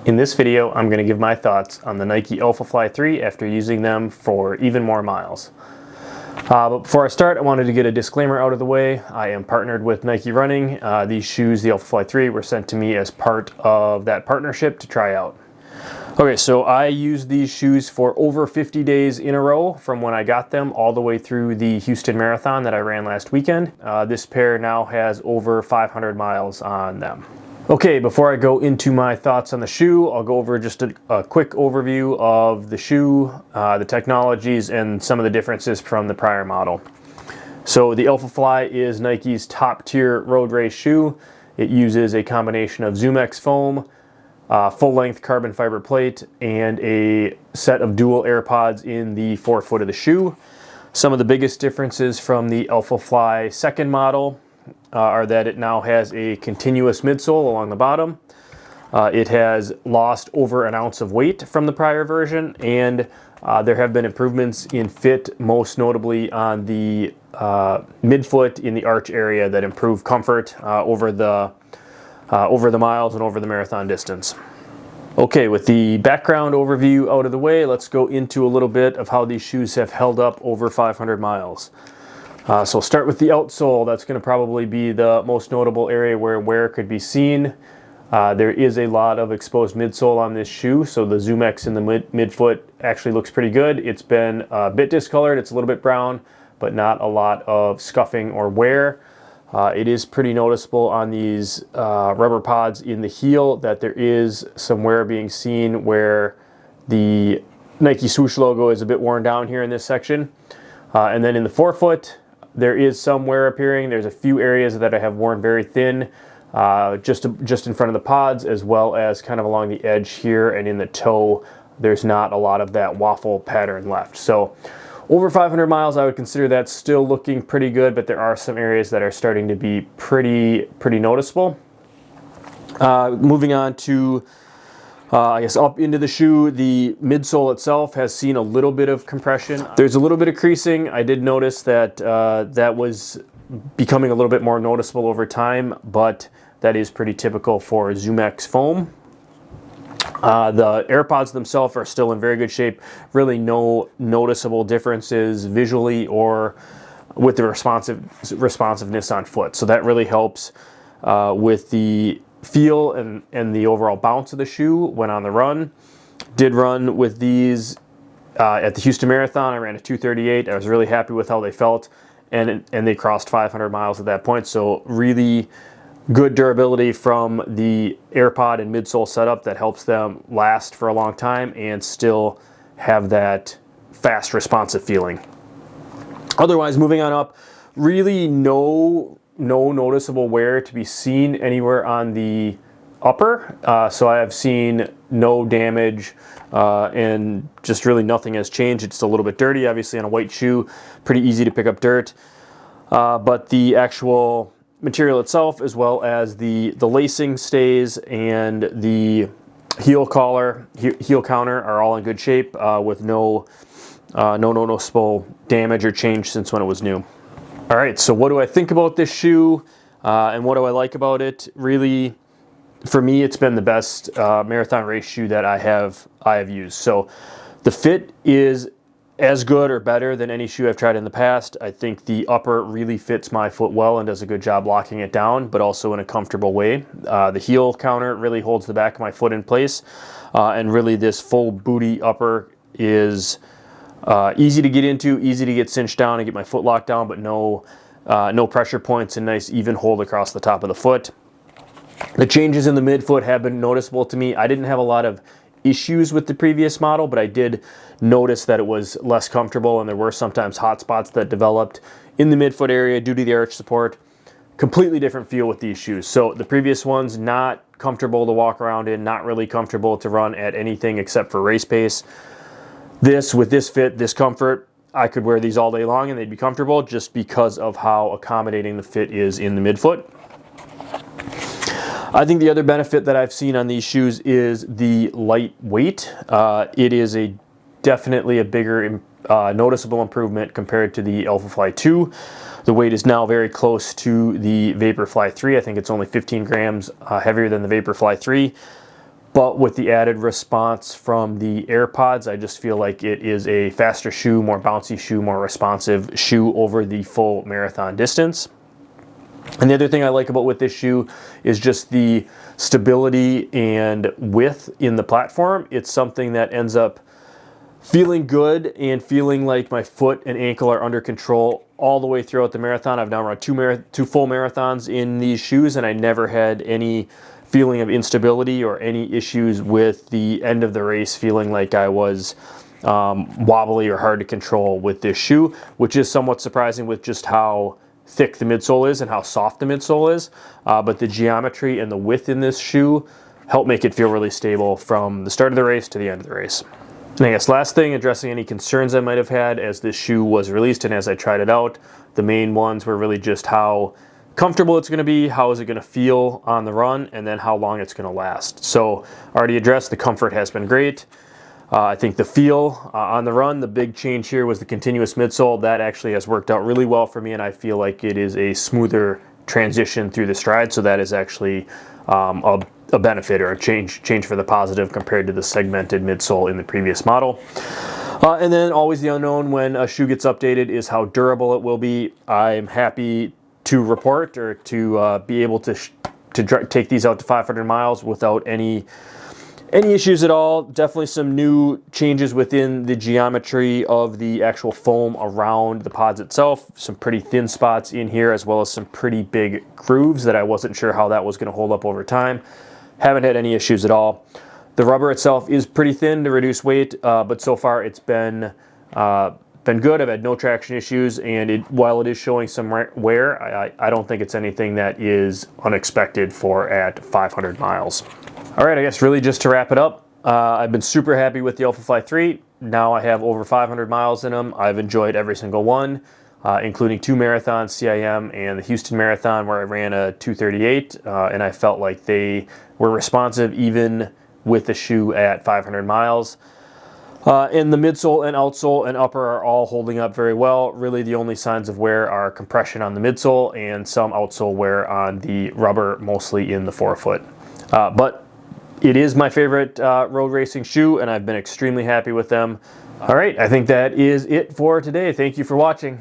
In this video, I'm going to give my thoughts on the Nike Alphafly 3 after using them for even more miles. But before I start, I wanted to get a disclaimer out of the way. I am partnered with Nike Running. These shoes, the Alphafly 3, were sent to me as part of that partnership to try out. Okay, so I used these shoes for over 50 days in a row from when I got them all the way through the Houston Marathon that I ran last weekend. This pair now has over 500 miles on them. Okay, before I go into my thoughts on the shoe, I'll go over just a quick overview of the shoe, the technologies, and some of the differences from the prior model. So the Alphafly is Nike's top tier road race shoe. It uses a combination of ZoomX foam, full-length carbon fiber plate, and a set of dual AirPods in the forefoot of the shoe. Some of the biggest differences from the Alphafly second model are that it now has a continuous midsole along the bottom. It has lost over an ounce of weight from the prior version, and there have been improvements in fit, most notably on the midfoot in the arch area that improve comfort over the miles and over the marathon distance. Okay, with the background overview out of the way, let's go into a little bit of how these shoes have held up over 500 miles. So I'll start with the outsole. That's going to probably be the most notable area where wear could be seen. There is a lot of exposed midsole on this shoe, so the ZoomX in the midfoot actually looks pretty good. It's been a bit discolored, it's a little bit brown, but not a lot of scuffing or wear. It is pretty noticeable on these rubber pods in the heel that there is some wear being seen where the Nike swoosh logo is a bit worn down here in this section. And then in the forefoot, there is some wear appearing. There's a few areas that I have worn very thin, just in front of the pods, as well as kind of along the edge here and in the toe. There's not a lot of that waffle pattern left. So over 500 miles, I would consider that still looking pretty good, but there are some areas that are starting to be pretty noticeable. Moving on to I guess up into the shoe, the midsole itself has seen a little bit of compression. There's a little bit of creasing. I did notice that that was becoming a little bit more noticeable over time, but that is pretty typical for ZoomX foam. The AirPods themselves are still in very good shape. Really no noticeable differences visually or with the responsiveness on foot. So that really helps with the feel and the overall bounce of the shoe when on the run. Did run with these at the Houston Marathon. I ran a 2:38. I was really happy with how they felt, and they crossed 500 miles at that point. So really good durability from the AirPod and midsole setup that helps them last for a long time and still have that fast responsive feeling. Otherwise, moving on up, really no noticeable wear to be seen anywhere on the upper. So I have seen no damage and just really nothing has changed. It's a little bit dirty, obviously, on a white shoe. Pretty easy to pick up dirt. But the actual material itself, as well as the lacing stays and the heel counter are all in good shape with no noticeable damage or change since when it was new. All right, so what do I think about this shoe and what do I like about it? Really, for me, it's been the best marathon race shoe that I have used. So the fit is as good or better than any shoe I've tried in the past. I think the upper really fits my foot well and does a good job locking it down, but also in a comfortable way. The heel counter really holds the back of my foot in place, and really this full booty upper is easy to get into, easy to get cinched down and get my foot locked down, but no pressure points and nice even hold across the top of the foot. The changes in the midfoot have been noticeable to me. I didn't have a lot of issues with the previous model, but I did notice that it was less comfortable and there were sometimes hot spots that developed in the midfoot area due to the arch support. Completely different feel with these shoes. So the previous ones, not comfortable to walk around in, not really comfortable to run at anything except for race pace. With this fit, this comfort, I could wear these all day long and they'd be comfortable just because of how accommodating the fit is in the midfoot. I think the other benefit that I've seen on these shoes is the light weight. It is definitely a bigger noticeable improvement compared to the Alphafly 2. The weight is now very close to the Vaporfly 3. I think it's only 15 grams heavier than the Vaporfly 3. but with the added response from the AirPods, I just feel like it is a faster shoe, more bouncy shoe, more responsive shoe over the full marathon distance. And the other thing I like about with this shoe is just the stability and width in the platform. It's something that ends up feeling good and feeling like my foot and ankle are under control all the way throughout the marathon. I've now run two full marathons in these shoes, and I never had any feeling of instability or any issues with the end of the race feeling like I was wobbly or hard to control with this shoe, which is somewhat surprising with just how thick the midsole is and how soft the midsole is. But the geometry and the width in this shoe help make it feel really stable from the start of the race to the end of the race. And I guess last thing, addressing any concerns I might have had as this shoe was released and as I tried it out. The main ones were really just how comfortable it's going to be, how is it going to feel on the run, and then how long it's going to last. So already addressed, the comfort has been great. I think the feel on the run, the big change here was the continuous midsole. That actually has worked out really well for me, and I feel like it is a smoother transition through the stride. So that is actually a benefit or a change for the positive compared to the segmented midsole in the previous model. And then always the unknown when a shoe gets updated is how durable it will be. I'm happy to report or to be able to take these out to 500 miles without any issues at all. Definitely some new changes within the geometry of the actual foam around the pods itself. Some pretty thin spots in here, as well as some pretty big grooves that I wasn't sure how that was going to hold up over time. Haven't had any issues at all. The rubber itself is pretty thin to reduce weight, but so far it's been good. I've had no traction issues, and while it is showing some wear, I don't think it's anything that is unexpected for at 500 miles. All right, I guess really just to wrap it up, I've been super happy with the Alphafly 3. Now I have over 500 miles in them. I've enjoyed every single one, including 2 marathons, CIM and the Houston Marathon, where I ran a 2:38, and I felt like they were responsive even with the shoe at 500 miles. And the midsole and outsole and upper are all holding up very well. Really the only signs of wear are compression on the midsole and some outsole wear on the rubber, mostly in the forefoot. But it is my favorite road racing shoe, and I've been extremely happy with them. All right, I think that is it for today. Thank you for watching.